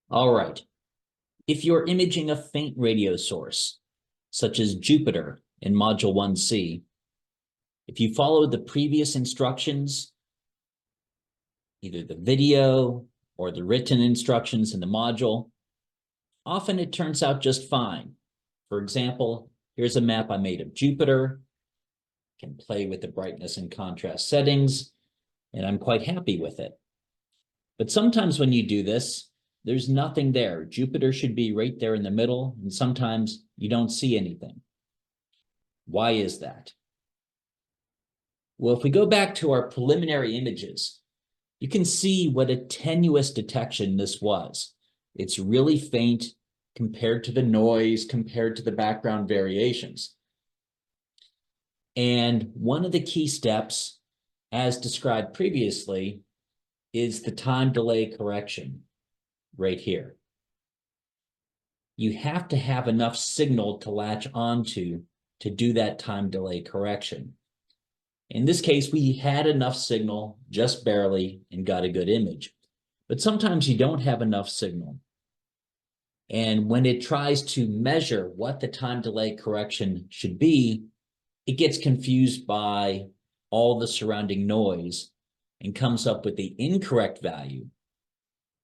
All right. If you're imaging a faint radio source, such as Jupiter in Module 1C, if you follow the previous instructions, either the video or the written instructions in the module, often it turns out just fine. For example, here's a map I made of Jupiter. Can play with the brightness and contrast settings, and I'm quite happy with it. But sometimes when you do this, there's nothing there. Jupiter should be right there in the middle, and sometimes you don't see anything. Why is that? Well, if we go back to our preliminary images, you can see what a tenuous detection this was. It's really faint compared to the noise, compared to the background variations. And one of the key steps, as described previously, is the time delay correction right here. You have to have enough signal to latch onto to do that time delay correction. In this case, we had enough signal, just barely, and got a good image. But sometimes you don't have enough signal. And when it tries to measure what the time delay correction should be, it gets confused by all the surrounding noise and comes up with the incorrect value,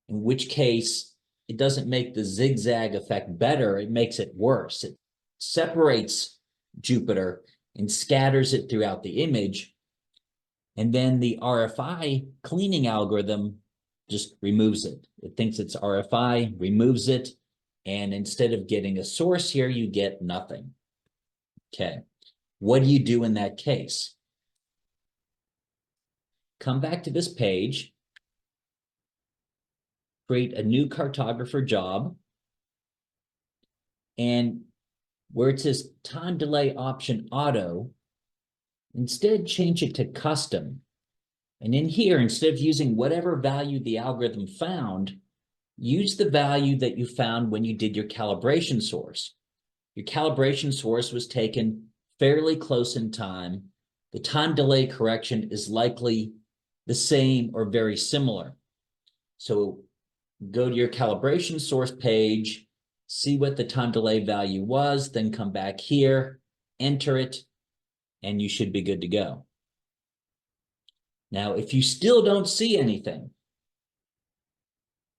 in which case it doesn't make the zigzag effect better, it makes it worse. It separates Jupiter and scatters it throughout the image. And then the RFI cleaning algorithm just removes it. It thinks it's RFI, removes it, and instead of getting a source here, you get nothing. Okay, what do you do in that case? Come back to this page, create a new cartographer job, and where it says time delay option auto, instead change it to custom. And in here, instead of using whatever value the algorithm found, use the value that you found when you did your calibration source. Your calibration source was taken fairly close in time. The time delay correction is likely the same or very similar. So go to your calibration source page, see what the time delay value was, then come back here, enter it, and you should be good to go. Now, if you still don't see anything,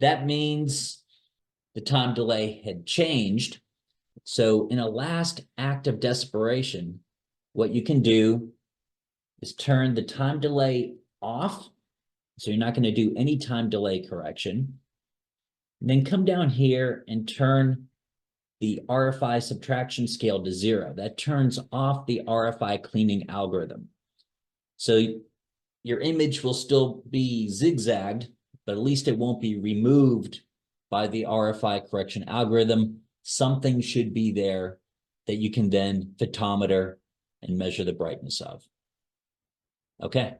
that means the time delay had changed. So in a last act of desperation, what you can do is turn the time delay off. So you're not going to do any time delay correction. And then come down here and turn the RFI subtraction scale to 0. That turns off the RFI cleaning algorithm. So your image will still be zigzagged, but at least it won't be removed by the RFI correction algorithm. Something should be there that you can then photometer and measure the brightness of. Okay.